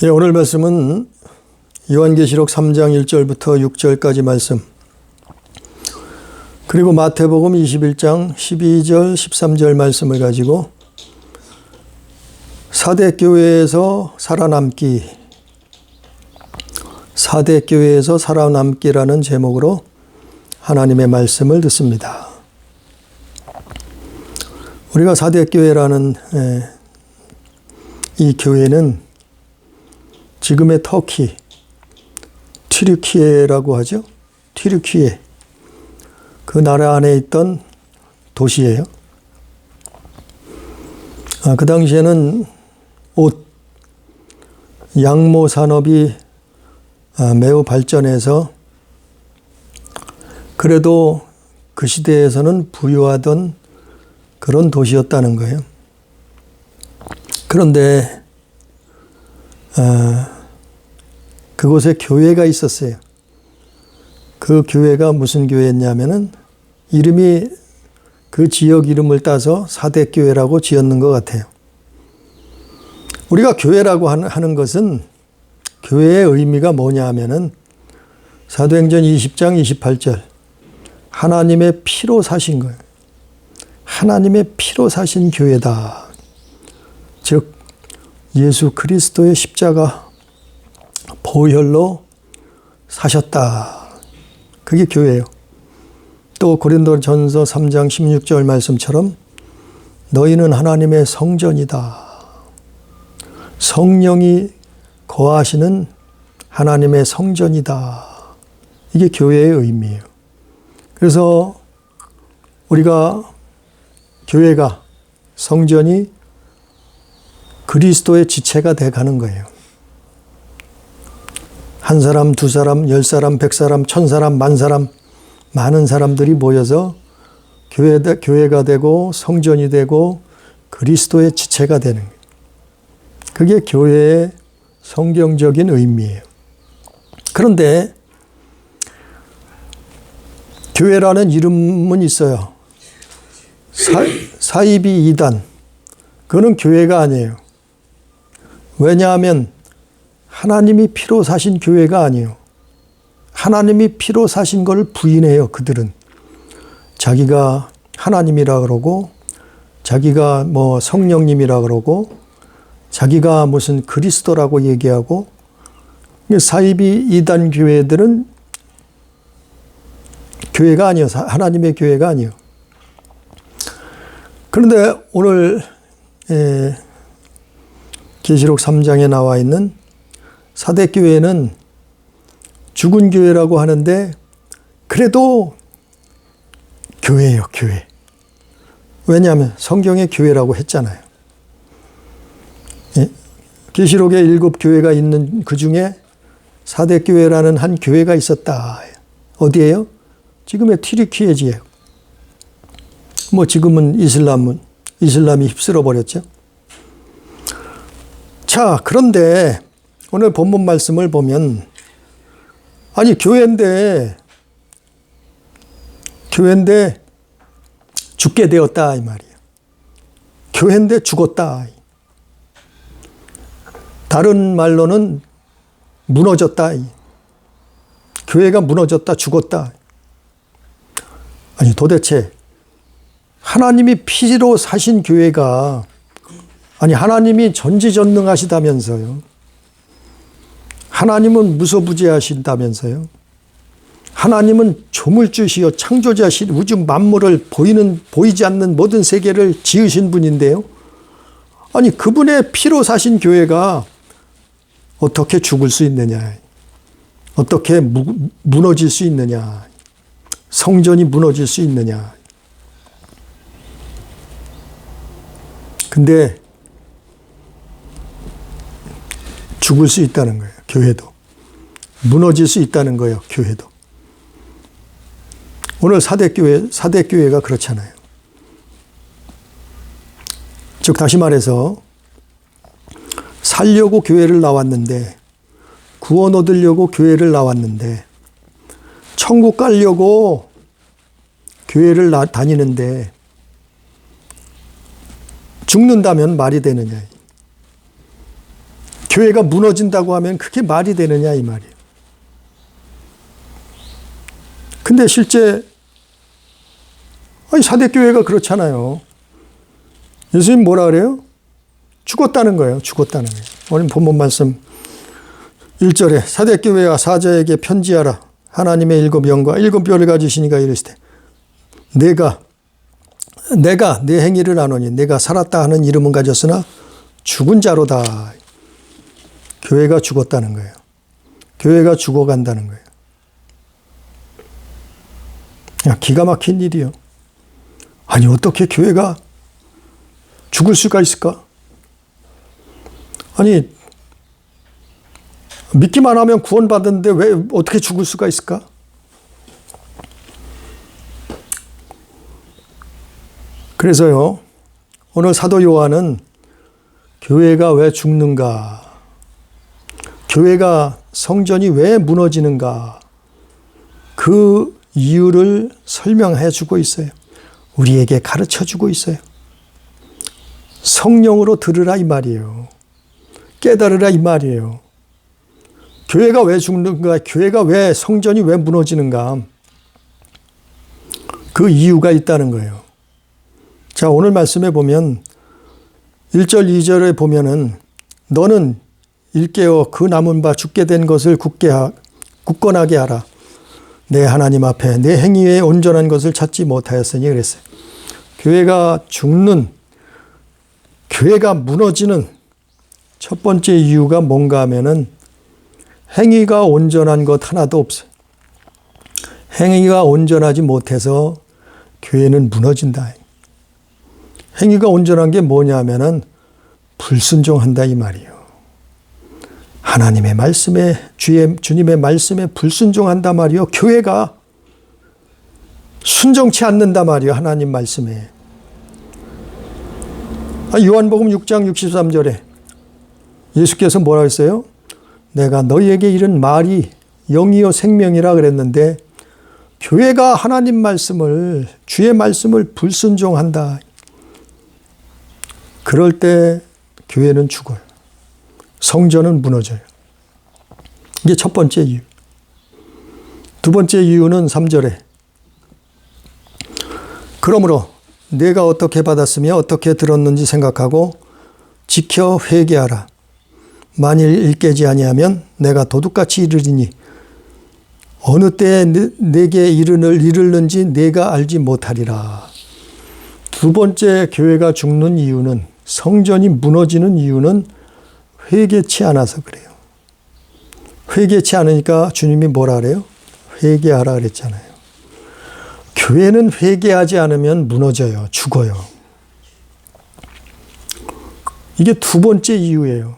예, 오늘 말씀은 요한계시록 3장 1절부터 6절까지 말씀, 그리고 마태복음 21장 12절 13절 말씀을 가지고 사대교회에서 살아남기라는 제목으로 하나님의 말씀을 듣습니다. 우리가 사대교회라는 이 교회는 지금의 터키, 튀르키예라고 하죠. 튀르키예. 그 나라 안에 있던 도시예요. 그 당시에는 양모 산업이 매우 발전해서 그래도 그 시대에서는 부유하던 그런 도시였다는 거예요. 그런데 그곳에 교회가 있었어요. 그 교회가 무슨 교회였냐면은 이름이 그 지역 이름을 따서 사대교회라고 지었는 것 같아요. 우리가 교회라고 하는 것은 교회의 의미가 뭐냐 하면은 사도행전 20장 28절 하나님의 피로 사신 거예요. 하나님의 피로 사신 교회다. 즉 예수 그리스도의 십자가 보혈로 사셨다. 그게 교회예요. 또 고린도전서 3장 16절 말씀처럼 너희는 하나님의 성전이다. 성령이 거하시는 하나님의 성전이다. 이게 교회의 의미예요. 그래서 우리가 교회가 성전이 그리스도의 지체가 돼 가는 거예요. 한 사람, 두 사람, 10사람, 100사람, 1000사람, 10,000사람, 많은 사람들이 모여서 교회가 되고 성전이 되고 그리스도의 지체가 되는 거예요. 그게 교회의 성경적인 의미예요. 그런데 교회라는 이름은 있어요. 사이비 이단. 그거는 교회가 아니에요. 왜냐하면 하나님이 피로 사신 교회가 아니에요. 하나님이 피로 사신 걸 부인해요. 그들은 자기가 하나님이라 그러고 자기가 뭐 성령님이라 그러고 자기가 무슨 그리스도라고 얘기하고 사이비 이단 교회들은 교회가 아니에요. 하나님의 교회가 아니에요. 그런데 오늘 계시록 3장에 나와 있는 사대교회는 죽은 교회라고 하는데 그래도 교회예요. 교회. 왜냐하면 성경에 교회라고 했잖아요. 계시록에 7교회가 있는 그 중에 사대교회라는 한 교회가 있었다. 어디예요? 지금의 튀르키예지예요. 뭐 지금은 이슬람이 휩쓸어 버렸죠. 자, 그런데 오늘 본문 말씀을 보면 아니 교회인데 죽게 되었다 이 말이에요. 교회인데 죽었다. 다른 말로는 무너졌다. 교회가 무너졌다, 죽었다. 아니 도대체 하나님이 피로 사신 교회가 아니 하나님이 전지전능하시다면서요. 하나님은 무소부재하신다면서요. 하나님은 조물주시여 창조자신 우주 만물을 보이지 않는 모든 세계를 지으신 분인데요. 아니 그분의 피로 사신 교회가 어떻게 죽을 수 있느냐. 어떻게 무너질 수 있느냐. 성전이 무너질 수 있느냐. 근데 죽을 수 있다는 거예요. 교회도. 무너질 수 있다는 거예요. 교회도. 오늘 사대교회가 그렇잖아요. 즉 다시 말해서 살려고 교회를 나왔는데 구원 얻으려고 교회를 나왔는데 천국 가려고 교회를 다니는데 죽는다면 말이 되느냐. 교회가 무너진다고 하면 그게 말이 되느냐 이 말이에요. 근데 실제 사대교회가 그렇잖아요. 예수님 뭐라 그래요? 죽었다는 거예요. 죽었다는 거예요. 오늘 본문 말씀 1절에 사대교회와 사자에게 편지하라. 하나님의 일곱 영과 일곱 뼈를 가지시니가 이르시되 내가 내 행위를 아노니 내가 살았다 하는 이름은 가졌으나 죽은 자로다. 교회가 죽었다는 거예요. 교회가 죽어간다는 거예요. 야, 기가 막힌 일이요. 아니 어떻게 교회가 죽을 수가 있을까? 아니 믿기만 하면 구원받는데 왜 어떻게 죽을 수가 있을까? 그래서요, 오늘 사도 요한은 교회가 왜 죽는가? 교회가 성전이 왜 무너지는가? 그 이유를 설명해 주고 있어요. 우리에게 가르쳐 주고 있어요. 성령으로 들으라 이 말이에요. 깨달으라 이 말이에요. 교회가 왜 죽는가? 교회가 왜 성전이 왜 무너지는가? 그 이유가 있다는 거예요. 자, 오늘 말씀에 보면 1절, 2절에 보면은 너는 일깨어 그 남은 바 죽게 된 것을 굳건하게 하라. 내 하나님 앞에 내 행위에 온전한 것을 찾지 못하였으니 그랬어요. 교회가 죽는, 교회가 무너지는 첫 번째 이유가 뭔가 하면은 행위가 온전한 것 하나도 없어요. 행위가 온전하지 못해서 교회는 무너진다. 행위가 온전한 게 뭐냐면은 불순종한다 이 말이에요. 하나님의 말씀에, 주님의 말씀에 불순종한다 말이요. 교회가 순종치 않는다 말이요. 하나님 말씀에. 요한복음 6장 63절에 예수께서 뭐라고 했어요? 내가 너희에게 이른 말이 영이요 생명이라 그랬는데 교회가 하나님 말씀을, 주의 말씀을 불순종한다. 그럴 때 교회는 죽어요. 성전은 무너져요. 이게 첫 번째 이유. 두 번째 이유는 3절에 그러므로 내가 어떻게 받았으며 어떻게 들었는지 생각하고 지켜 회개하라. 만일 일깨지 아니하면 내가 도둑같이 이르리니 어느 때에 내게 이르는지 내가 알지 못하리라. 두 번째 교회가 죽는 이유는, 성전이 무너지는 이유는 회개치 않아서 그래요. 회개치 않으니까 주님이 뭐라 그래요? 회개하라 그랬잖아요. 교회는 회개하지 않으면 무너져요. 죽어요. 이게 두 번째 이유예요.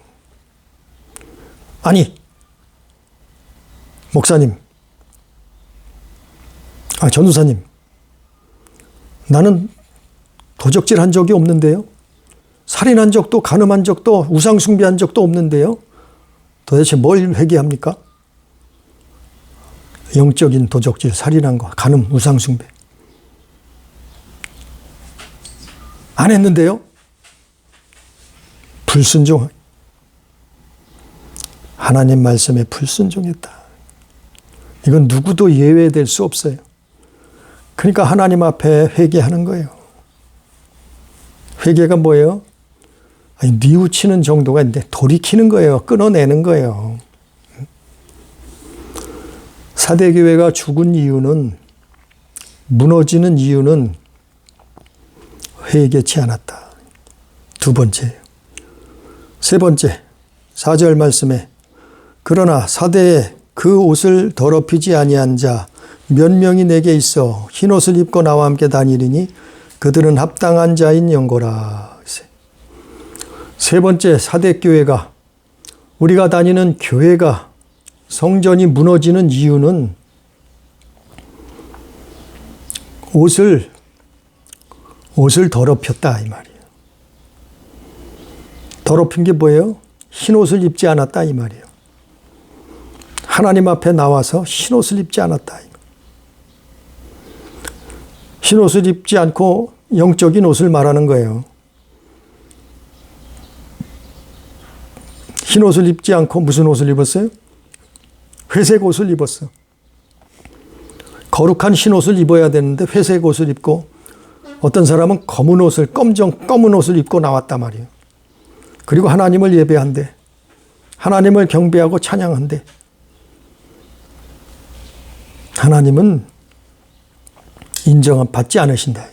아니, 목사님, 전도사님, 나는 도적질 한 적이 없는데요. 살인한 적도, 간음한 적도, 우상숭배한 적도 없는데요. 도대체 뭘 회개합니까? 영적인 도적질, 살인한 거, 간음, 우상숭배. 안 했는데요. 불순종. 하나님 말씀에 불순종했다. 이건 누구도 예외될 수 없어요. 그러니까 하나님 앞에 회개하는 거예요. 회개가 뭐예요? 아니, 뉘우치는 정도가 있는데 돌이키는 거예요. 끊어내는 거예요. 사대교회가 죽은 이유는, 무너지는 이유는 회개치 않았다. 두 번째예요. 세 번째, 4절 말씀에 그러나 사대에 그 옷을 더럽히지 아니한 자 몇 명이 내게 있어 흰옷을 입고 나와 함께 다니리니 그들은 합당한 자인 영고라. 세 번째, 사대교회가, 우리가 다니는 교회가 성전이 무너지는 이유는 옷을 더럽혔다 이 말이에요. 더럽힌 게 뭐예요? 흰옷을 입지 않았다 이 말이에요. 하나님 앞에 나와서 흰옷을 입지 않았다. 흰옷을 입지 않고 영적인 옷을 말하는 거예요. 흰 옷을 입지 않고 무슨 옷을 입었어요? 회색 옷을 입었어. 거룩한 흰 옷을 입어야 되는데 회색 옷을 입고 어떤 사람은 검은 옷을 입고 나왔단 말이에요. 그리고 하나님을 예배한대. 하나님을 경배하고 찬양한대. 하나님은 인정받지 않으신다.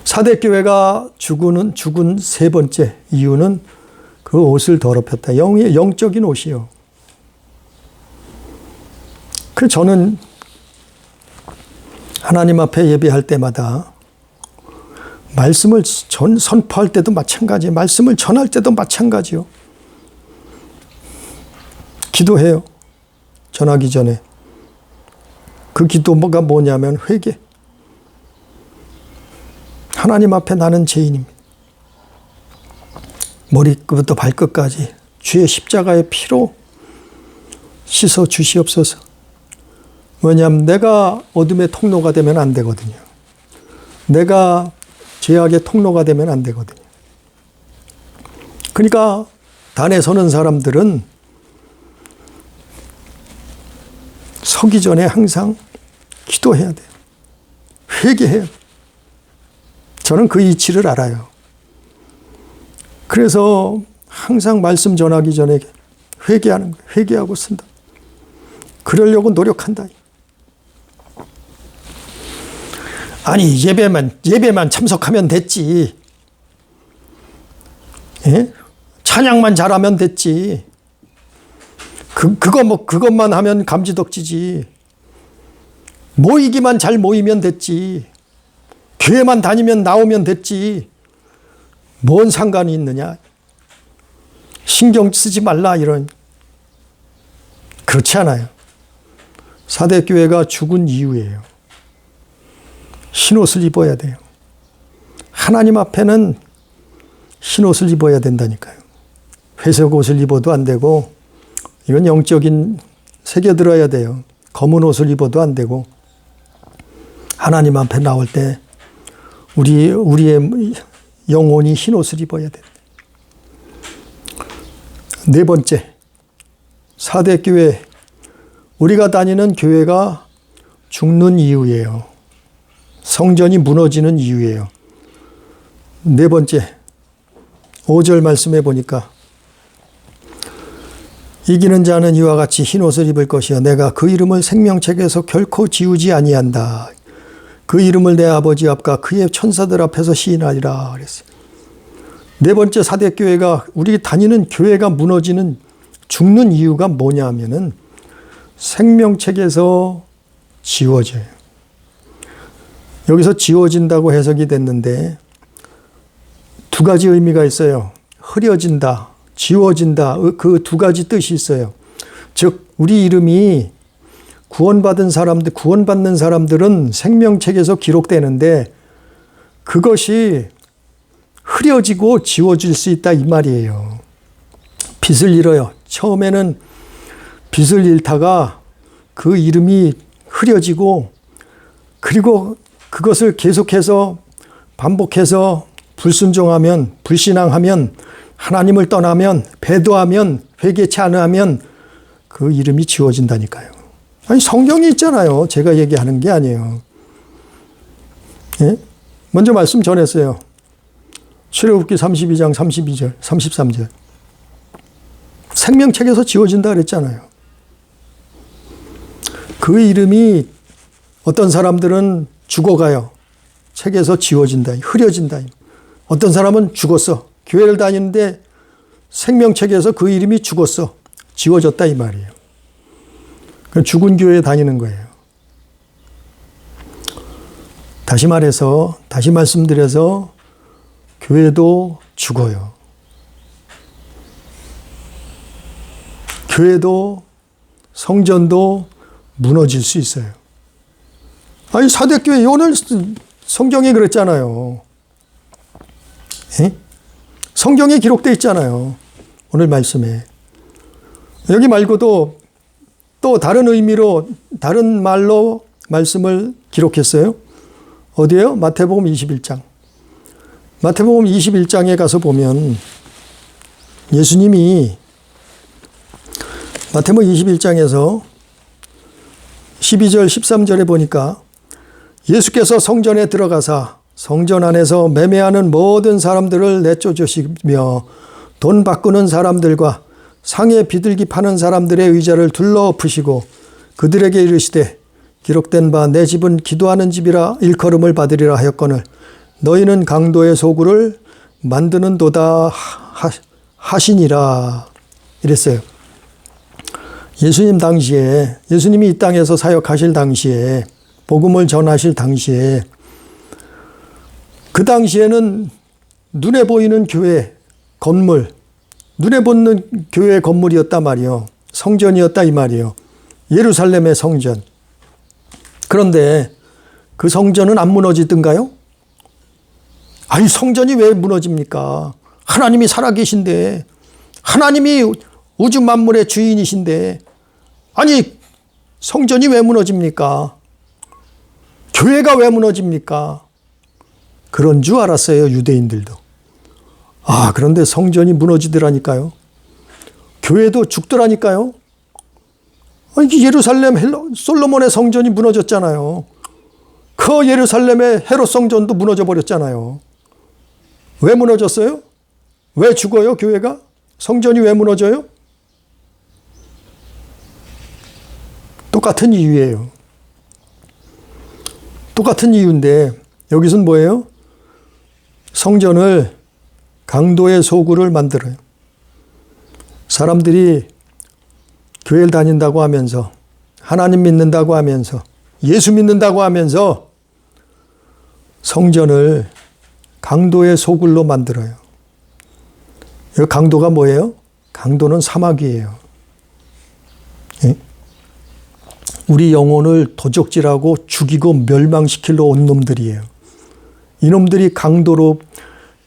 사대교회가 죽은 세 번째 이유는 그 옷을 더럽혔다. 영적인 옷이요. 그래서 저는 하나님 앞에 예배할 때마다 말씀을 선포할 때도 마찬가지, 말씀을 전할 때도 마찬가지요. 기도해요. 전하기 전에. 그 기도가 뭐냐면 회개. 하나님 앞에 나는 죄인입니다. 머리끝부터 발끝까지 주의 십자가의 피로 씻어 주시옵소서. 왜냐하면 내가 어둠의 통로가 되면 안 되거든요. 내가 죄악의 통로가 되면 안 되거든요. 그러니까 단에 서는 사람들은 서기 전에 항상 기도해야 돼요. 회개해요. 저는 그 이치를 알아요. 그래서 항상 말씀 전하기 전에 회개하는 거예요. 회개하고 쓴다. 그러려고 노력한다. 아니 예배만 참석하면 됐지. 예? 찬양만 잘하면 됐지. 그것만 하면 감지덕지지. 모이기만 잘 모이면 됐지. 교회만 다니면 나오면 됐지. 뭔 상관이 있느냐. 신경 쓰지 말라 이런. 그렇지 않아요. 사대교회가 죽은 이유예요. 흰옷을 입어야 돼요. 하나님 앞에는 흰옷을 입어야 된다니까요. 회색 옷을 입어도 안 되고 이건 영적인 새겨들어야 돼요. 검은 옷을 입어도 안 되고 하나님 앞에 나올 때 우리의 영혼이 흰 옷을 입어야 돼. 네 번째, 사대교회. 우리가 다니는 교회가 죽는 이유예요. 성전이 무너지는 이유예요. 네 번째, 5절 말씀해 보니까 이기는 자는 이와 같이 흰 옷을 입을 것이요 내가 그 이름을 생명책에서 결코 지우지 아니한다. 그 이름을 내 아버지 앞과 그의 천사들 앞에서 시인하리라 그랬어요. 네 번째 사대교회가 우리 다니는 교회가 무너지는 죽는 이유가 뭐냐 하면은 생명책에서 지워져요. 여기서 지워진다고 해석이 됐는데 두 가지 의미가 있어요. 흐려진다, 지워진다. 그 두 가지 뜻이 있어요. 즉 우리 이름이 구원받는 사람들은 생명책에서 기록되는데 그것이 흐려지고 지워질 수 있다 이 말이에요. 빚을 잃어요. 처음에는 빚을 잃다가 그 이름이 흐려지고 그리고 그것을 계속해서 반복해서 불순종하면 불신앙하면 하나님을 떠나면 배도하면 회개치 않으면 그 이름이 지워진다니까요. 아니 성경이 있잖아요. 제가 얘기하는 게 아니에요. 예? 먼저 말씀 전했어요. 출애굽기 32장 32절 33절 생명책에서 지워진다 그랬잖아요. 그 이름이 어떤 사람들은 죽어가요. 책에서 지워진다. 흐려진다. 어떤 사람은 죽었어. 교회를 다니는데 생명책에서 그 이름이 죽었어. 지워졌다 이 말이에요. 죽은 교회에 다니는 거예요. 다시 말씀드려서 교회도 죽어요. 교회도 성전도 무너질 수 있어요. 아니 사대교회 오늘 성경에 그랬잖아요. 에? 성경에 기록되어 있잖아요. 오늘 말씀에. 여기 말고도 또 다른 의미로 다른 말로 말씀을 기록했어요. 어디예요? 마태복음 21장. 마태복음 21장에 가서 보면 예수님이 마태복음 21장에서 12절 13절에 보니까 예수께서 성전에 들어가사 성전 안에서 매매하는 모든 사람들을 내쫓으시며 돈 바꾸는 사람들과 상에 비둘기 파는 사람들의 의자를 둘러 엎으시고 그들에게 이르시되 기록된 바 내 집은 기도하는 집이라 일컬음을 받으리라 하였거늘 너희는 강도의 소굴을 만드는도다 하시니라 이랬어요. 예수님 당시에, 예수님이 이 땅에서 사역하실 당시에, 복음을 전하실 당시에, 그 당시에는 눈에 보이는 교회 건물, 눈에 보이는 교회 건물이었단 말이요. 성전이었다 이 말이요. 예루살렘의 성전. 그런데 그 성전은 안 무너지던가요? 아니, 성전이 왜 무너집니까? 하나님이 살아계신데, 하나님이 우주 만물의 주인이신데, 아니, 성전이 왜 무너집니까? 교회가 왜 무너집니까? 그런 줄 알았어요, 유대인들도. 아, 그런데 성전이 무너지더라니까요. 교회도 죽더라니까요. 아니, 예루살렘 솔로몬의 성전이 무너졌잖아요. 그 예루살렘의 헤롯 성전도 무너져 버렸잖아요. 왜 무너졌어요? 왜 죽어요, 교회가? 성전이 왜 무너져요? 똑같은 이유예요. 똑같은 이유인데 여기서는 뭐예요? 성전을 강도의 소굴을 만들어요. 사람들이 교회를 다닌다고 하면서 하나님 믿는다고 하면서 예수 믿는다고 하면서 성전을 강도의 소굴로 만들어요. 이 강도가 뭐예요? 강도는 사마귀예요. 예? 우리 영혼을 도적질하고 죽이고 멸망시키러 온 놈들이에요. 이놈들이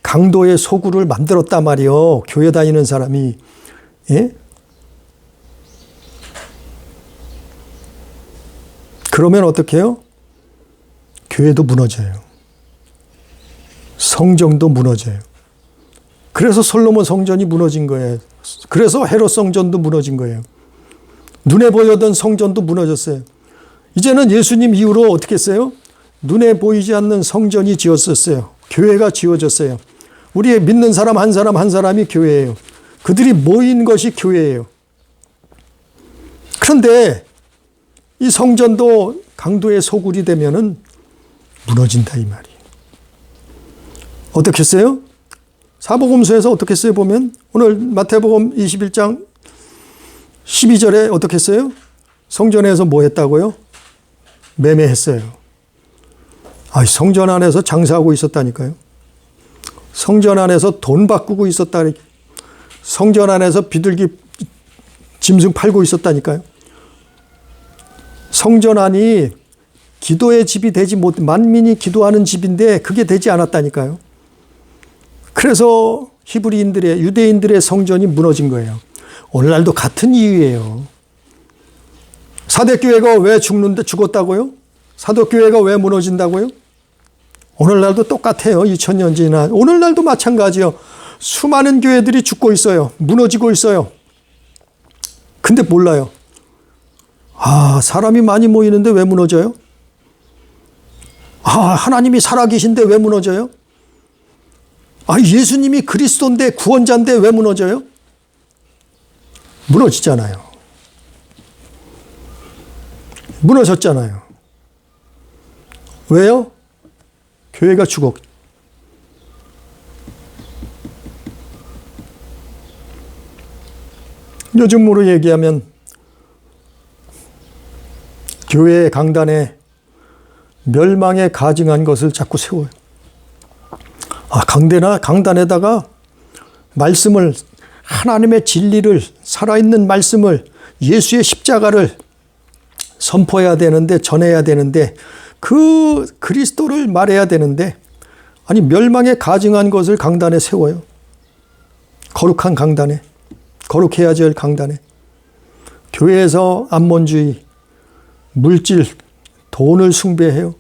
강도의 소굴을 만들었단 말이에요. 교회 다니는 사람이. 예? 그러면 어떻게 해요? 교회도 무너져요. 성전도 무너져요. 그래서 솔로몬 성전이 무너진 거예요. 그래서 헤롯 성전도 무너진 거예요. 눈에 보이던 성전도 무너졌어요. 이제는 예수님 이후로 어떻게 했어요? 눈에 보이지 않는 성전이 지어졌어요. 교회가 지어졌어요. 우리의 믿는 사람 한 사람 한 사람이 교회예요. 그들이 모인 것이 교회예요. 그런데 이 성전도 강도의 소굴이 되면은 무너진다 이 말이에요. 어떻게 했어요? 사복음서에서 어떻게 했어요? 보면 오늘 마태복음 21장 12절에 어떻게 했어요? 성전에서 뭐 했다고요? 매매했어요. 아, 성전 안에서 장사하고 있었다니까요. 성전 안에서 돈 바꾸고 있었다니까요. 성전 안에서 비둘기 짐승 팔고 있었다니까요. 성전 안이 기도의 집이 되지 못, 만민이 기도하는 집인데 그게 되지 않았다니까요. 그래서 히브리인들의, 유대인들의 성전이 무너진 거예요. 오늘날도 같은 이유예요. 사대교회가 왜 죽었다고요? 사도교회가 왜 무너진다고요? 오늘날도 똑같아요. 2000년 지나 오늘날도 마찬가지요. 수많은 교회들이 죽고 있어요. 무너지고 있어요. 근데 몰라요. 아, 사람이 많이 모이는데 왜 무너져요? 아, 하나님이 살아계신데 왜 무너져요? 아, 예수님이 그리스도인데 구원자인데 왜 무너져요? 무너지잖아요. 무너졌잖아요. 왜요? 교회가 죽었. 요즘으로 얘기하면 교회의 강단에 멸망에 가증한 것을 자꾸 세워요. 아, 강단에다가 말씀을, 하나님의 진리를, 살아있는 말씀을, 예수의 십자가를 선포해야 되는데, 전해야 되는데, 그 그리스도를 말해야 되는데, 아니, 멸망에 가증한 것을 강단에 세워요. 거룩한 강단에, 거룩해야지 할 강단에. 교회에서 안몬주의, 물질, 돈을 숭배해요.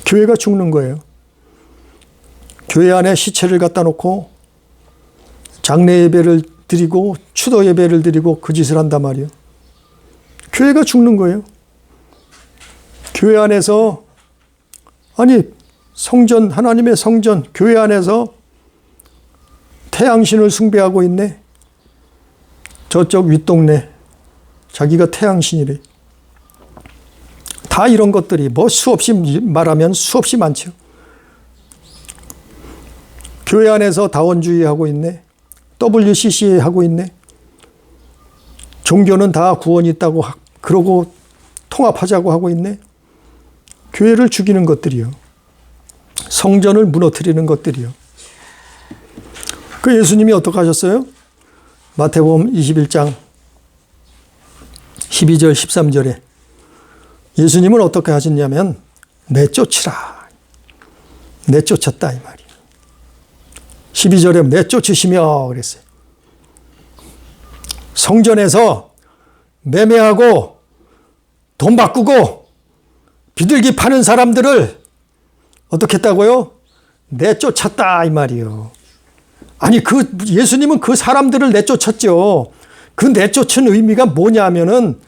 교회가 죽는 거예요. 교회 안에 시체를 갖다 놓고 장례 예배를 드리고 추도 예배를 드리고 그 짓을 한단 말이에요. 교회가 죽는 거예요. 교회 안에서, 아니 성전, 하나님의 성전, 교회 안에서 태양신을 숭배하고 있네. 저쪽 윗동네 자기가 태양신이래. 다 이런 것들이 뭐 수없이 말하면 수없이 많죠. 교회 안에서 다원주의 하고 있네. WCC 하고 있네. 종교는 다 구원이 있다고 그러고 통합하자고 하고 있네. 교회를 죽이는 것들이요. 성전을 무너뜨리는 것들이요. 그 예수님이 어떻게 하셨어요? 마태복음 21장 12절 13절에 예수님은 어떻게 하셨냐면 내쫓으라. 내쫓았다 이 말이에요. 12절에 내쫓으시며 그랬어요. 성전에서 매매하고 돈 바꾸고 비둘기 파는 사람들을 어떻게 했다고요? 내쫓았다 이 말이에요. 아니 예수님은 그 사람들을 내쫓았죠. 그 내쫓은 의미가 뭐냐면은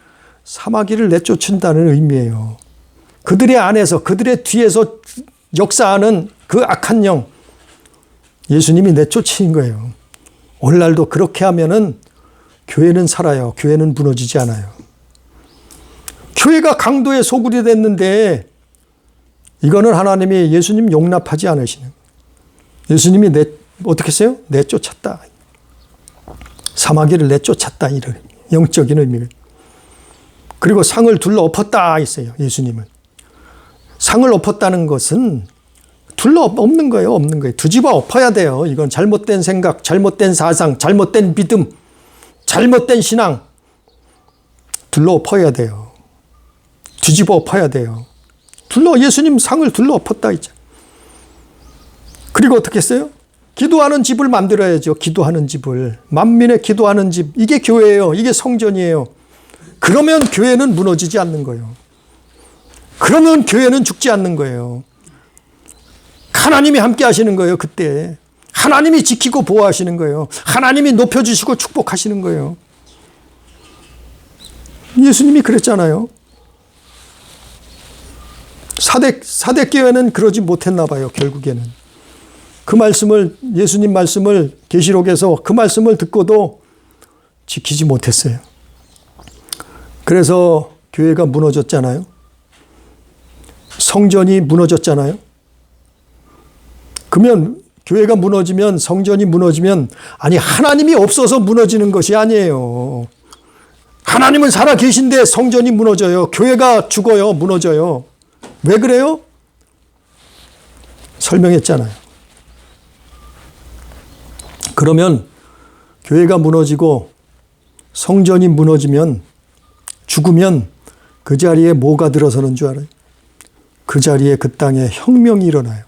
사마귀를 내쫓는다는 의미예요. 그들의 안에서 그들의 뒤에서 역사하는 그 악한 영 예수님이 내쫓으신 거예요. 오늘날도 그렇게 하면은 교회는 살아요. 교회는 무너지지 않아요. 교회가 강도의 소굴이 됐는데 이거는 하나님이 예수님 용납하지 않으시는 거예요. 예수님이 어떻게 했어요? 내쫓았다. 사마귀를 내쫓았다. 이런 영적인 의미를. 그리고 상을 둘러 엎었다 했어요. 예수님은. 상을 엎었다는 것은 둘러 엎는 거예요. 없는 거예요. 뒤집어 엎어야 돼요. 이건 잘못된 생각, 잘못된 사상, 잘못된 믿음, 잘못된 신앙 둘러 엎어야 돼요. 뒤집어 엎어야 돼요. 예수님 상을 둘러 엎었다 했죠. 그리고 어떻게 했어요? 기도하는 집을 만들어야죠. 기도하는 집을. 만민의 기도하는 집. 이게 교회예요. 이게 성전이에요. 그러면 교회는 무너지지 않는 거예요. 그러면 교회는 죽지 않는 거예요. 하나님이 함께 하시는 거예요. 그때. 하나님이 지키고 보호하시는 거예요. 하나님이 높여주시고 축복하시는 거예요. 예수님이 그랬잖아요. 사대교회는 그러지 못했나 봐요. 결국에는. 그 말씀을 예수님 말씀을 계시록에서 그 말씀을 듣고도 지키지 못했어요. 그래서 교회가 무너졌잖아요. 성전이 무너졌잖아요. 그러면 교회가 무너지면 성전이 무너지면 아니 하나님이 없어서 무너지는 것이 아니에요. 하나님은 살아 계신데 성전이 무너져요. 교회가 죽어요. 무너져요. 왜 그래요? 설명했잖아요. 그러면 교회가 무너지고 성전이 무너지면 죽으면 그 자리에 뭐가 들어서는 줄 알아요? 그 자리에 그 땅에 혁명이 일어나요.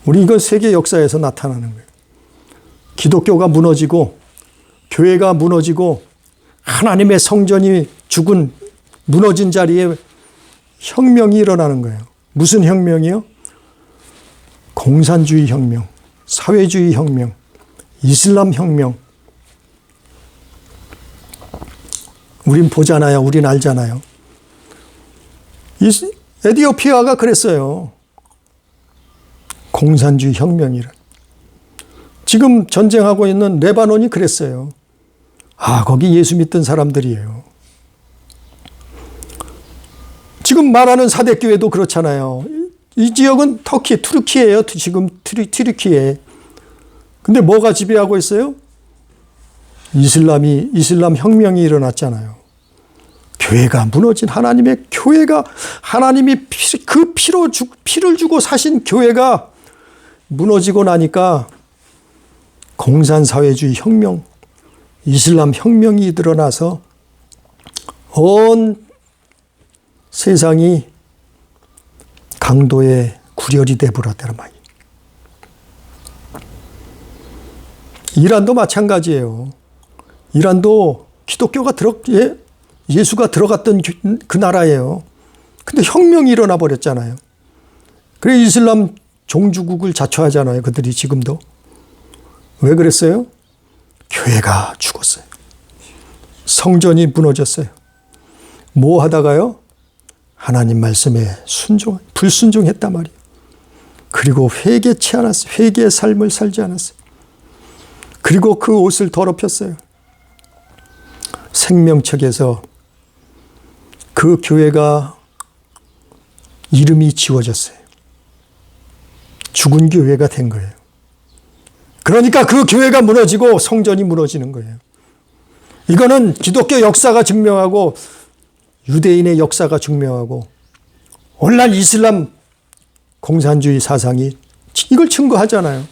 우리 이건 세계 역사에서 나타나는 거예요. 기독교가 무너지고 교회가 무너지고 하나님의 성전이 무너진 자리에 혁명이 일어나는 거예요. 무슨 혁명이요? 공산주의 혁명, 사회주의 혁명, 이슬람 혁명. 우린 보잖아요. 우린 알잖아요. 에티오피아가 그랬어요. 공산주의 혁명이란. 지금 전쟁하고 있는 레바논이 그랬어요. 거기 예수 믿던 사람들이에요. 지금 말하는 사대교회도 그렇잖아요. 이 지역은 투르키예요. 지금 튀르키예. 근데 뭐가 지배하고 있어요? 이슬람 혁명이 일어났잖아요. 교회가 무너진 하나님의 교회가 하나님이 그 피를 주고 사신 교회가 무너지고 나니까 공산사회주의 혁명, 이슬람 혁명이 드러나서 온 세상이 강도의 구렬이 돼버렸다는 말이에요. 이란도 마찬가지예요. 이란도 기독교가 예수가 들어갔던 그 나라예요. 근데 혁명이 일어나 버렸잖아요. 그래 이슬람 종주국을 자처하잖아요. 그들이 지금도. 왜 그랬어요? 교회가 죽었어요. 성전이 무너졌어요. 뭐 하다가요? 하나님 말씀에 불순종했단 말이에요. 그리고 회개치 않았어요. 회개의 삶을 살지 않았어요. 그리고 그 옷을 더럽혔어요. 생명책에서 그 교회가 이름이 지워졌어요. 죽은 교회가 된 거예요. 그러니까 그 교회가 무너지고 성전이 무너지는 거예요. 이거는 기독교 역사가 증명하고 유대인의 역사가 증명하고 오늘날 이슬람 공산주의 사상이 이걸 증거하잖아요.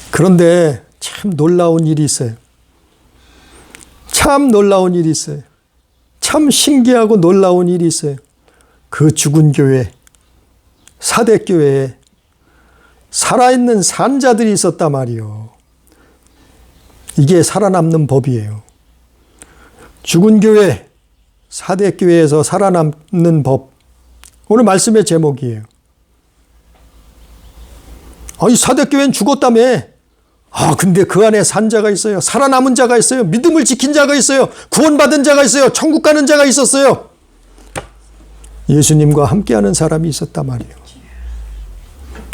그런데 참 놀라운 일이 있어요. 참 놀라운 일이 있어요. 참 신기하고 놀라운 일이 있어요. 그 죽은 교회, 사대교회에 살아있는 산자들이 있었단 말이요. 이게 살아남는 법이에요. 죽은 교회, 사대교회에서 살아남는 법. 오늘 말씀의 제목이에요. 이 사대교회는 죽었다며. 근데 그 안에 산 자가 있어요. 살아남은 자가 있어요. 믿음을 지킨 자가 있어요. 구원받은 자가 있어요. 천국 가는 자가 있었어요. 예수님과 함께하는 사람이 있었단 말이에요.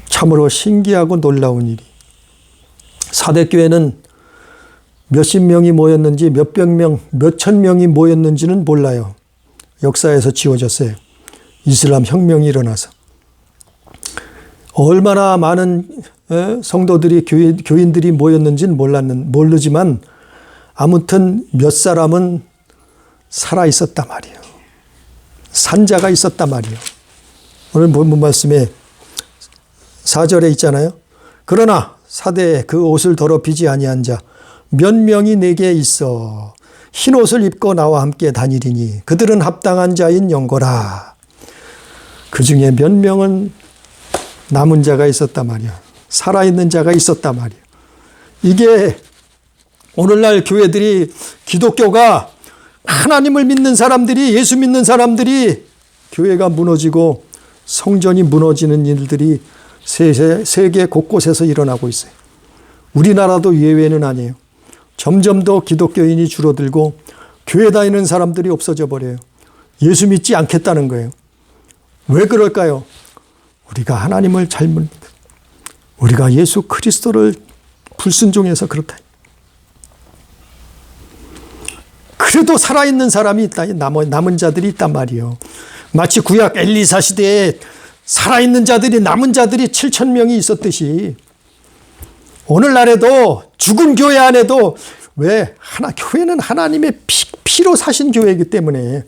참으로 신기하고 놀라운 일이. 사대교회는 몇십 명이 모였는지 몇백 명, 몇천 명이 모였는지는 몰라요. 역사에서 지워졌어요. 이슬람 혁명이 일어나서. 얼마나 많은 성도들이 교인들이 모였는지는 모르지만 아무튼 몇 사람은 살아 있었단 말이에요. 산자가 있었단 말이에요. 오늘 본문 말씀에 4절에 있잖아요. 그러나 사대에 그 옷을 더럽히지 아니한 자 몇 명이 내게 있어 흰 옷을 입고 나와 함께 다니리니 그들은 합당한 자인 영거라. 그 중에 몇 명은 남은 자가 있었단 말이야. 살아있는 자가 있었단 말이야. 이게 오늘날 교회들이 기독교가 하나님을 믿는 사람들이 예수 믿는 사람들이 교회가 무너지고 성전이 무너지는 일들이 세계 곳곳에서 일어나고 있어요. 우리나라도 예외는 아니에요. 점점 더 기독교인이 줄어들고 교회 다니는 사람들이 없어져 버려요. 예수 믿지 않겠다는 거예요. 왜 그럴까요? 우리가 하나님을 잘못 믿어. 우리가 예수 그리스도를 불순종해서 그렇다. 그래도 살아있는 사람이 있다. 남은 자들이 있단 말이에요. 마치 구약 엘리사 시대에 살아있는 자들이 남은 자들이 7천 명이 있었듯이 오늘날에도 죽은 교회 안에도 교회는 하나님의 피로 사신 교회이기 때문에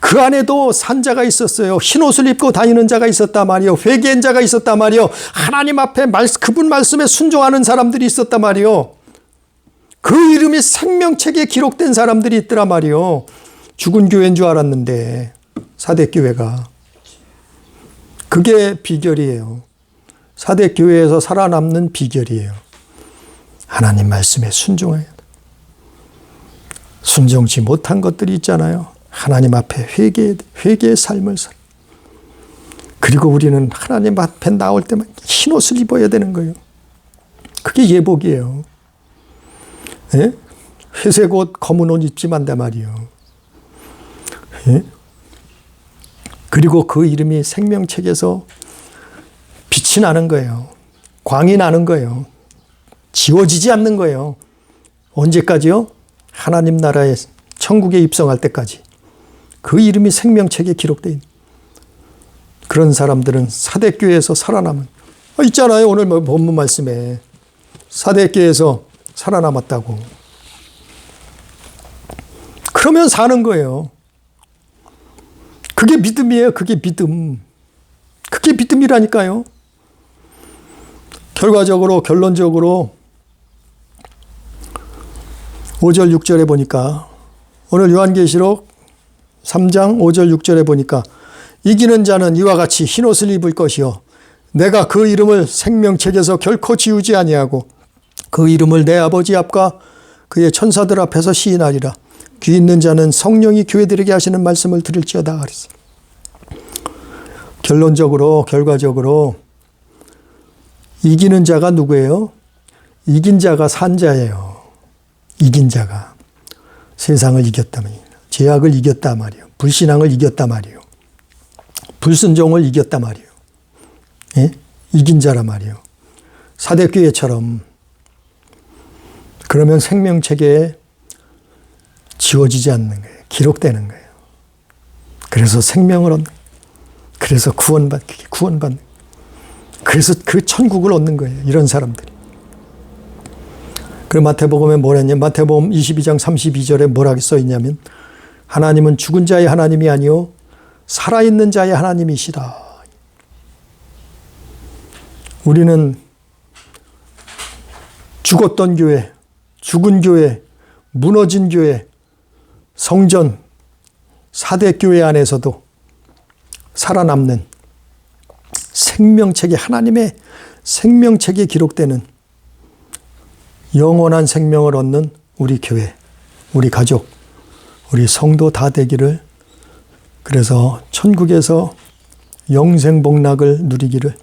그 안에도 산자가 있었어요. 흰 옷을 입고 다니는 자가 있었단 말이요. 회개한 자가 있었단 말이요. 하나님 앞에 그분 말씀에 순종하는 사람들이 있었단 말이요. 그 이름이 생명책에 기록된 사람들이 있더란 말이요. 죽은 교회인 줄 알았는데 사대교회가. 그게 비결이에요. 사대교회에서 살아남는 비결이에요. 하나님 말씀에 순종해야 돼. 순종치 못한 것들이 있잖아요. 하나님 앞에 회개의 삶을 살. 그리고 우리는 하나님 앞에 나올 때만 흰 옷을 입어야 되는 거예요. 그게 예복이에요. 예? 회색 옷, 검은 옷 입지 말단 말이에요. 예? 그리고 그 이름이 생명책에서 빛이 나는 거예요. 광이 나는 거예요. 지워지지 않는 거예요. 언제까지요? 하나님 나라의 천국에 입성할 때까지. 그 이름이 생명책에 기록되어 있는 그런 사람들은 사대교회에서 살아남은 있잖아요. 오늘 본문 말씀에 사대교회에서 살아남았다고. 그러면 사는 거예요. 그게 믿음이에요. 그게 믿음. 그게 믿음이라니까요. 결론적으로 5절 6절에 보니까 오늘 요한계시록 3장 5절 6절에 보니까 이기는 자는 이와 같이 흰옷을 입을 것이요 내가 그 이름을 생명책에서 결코 지우지 아니하고 그 이름을 내 아버지 앞과 그의 천사들 앞에서 시인하리라. 귀 있는 자는 성령이 교회들에게 하시는 말씀을 들을지어다 하리라. 결과적으로 이기는 자가 누구예요? 이긴 자가 산 자예요. 이긴 자가. 세상을 이겼다 말이에요. 죄악을 이겼다 말이에요. 불신앙을 이겼다 말이에요. 불순종을 이겼다 말이에요. 예? 이긴 자라 말이에요. 사대교회처럼. 그러면 생명책에 지워지지 않는 거예요. 기록되는 거예요. 그래서 생명을 얻는 거예요. 그래서 구원받는 거예요. 그래서 그 천국을 얻는 거예요. 이런 사람들이. 그리고 마태복음에 뭐랬냐? 마태복음 22장 32절에 뭐라고 써 있냐면 하나님은 죽은 자의 하나님이 아니요 살아있는 자의 하나님이시다. 우리는 죽었던 교회, 죽은 교회, 무너진 교회, 성전, 사대교회 안에서도 살아남는 생명책에 하나님의 생명책에 기록되는 영원한 생명을 얻는 우리 교회, 우리 가족, 우리 성도 다 되기를 그래서 천국에서 영생복락을 누리기를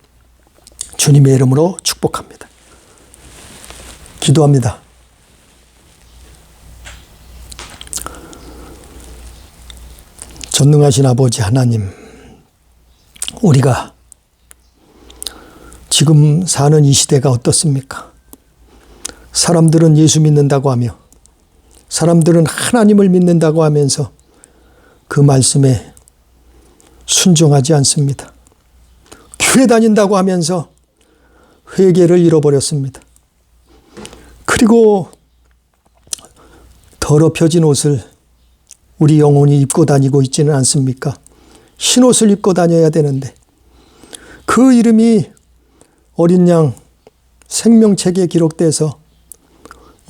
주님의 이름으로 축복합니다. 기도합니다. 전능하신 아버지 하나님, 우리가 지금 사는 이 시대가 어떻습니까? 사람들은 예수 믿는다고 하며 사람들은 하나님을 믿는다고 하면서 그 말씀에 순종하지 않습니다. 교회 다닌다고 하면서 회개를 잃어버렸습니다. 그리고 더럽혀진 옷을 우리 영혼이 입고 다니고 있지는 않습니까? 흰 옷을 입고 다녀야 되는데 그 이름이 어린 양 생명책에 기록돼서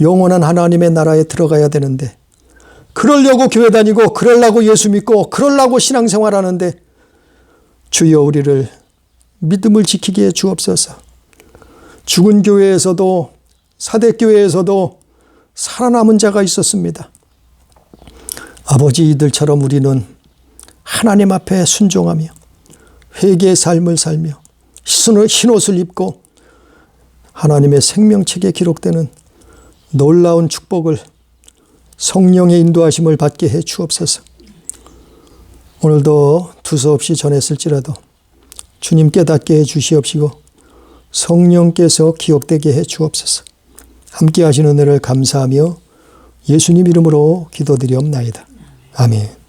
영원한 하나님의 나라에 들어가야 되는데 그러려고 교회 다니고 그러려고 예수 믿고 그러려고 신앙생활하는데 주여 우리를 믿음을 지키게 해 주옵소서. 죽은 교회에서도 사대교회에서도 살아남은 자가 있었습니다. 아버지 이들처럼 우리는 하나님 앞에 순종하며 회개의 삶을 살며 흰 옷을 입고 하나님의 생명책에 기록되는 놀라운 축복을 성령의 인도하심을 받게 해 주옵소서. 오늘도 두서없이 전했을지라도 주님 깨닫게 해 주시옵시고 성령께서 기억되게 해 주옵소서. 함께 하시는 은혜를 감사하며 예수님 이름으로 기도드리옵나이다. 아멘.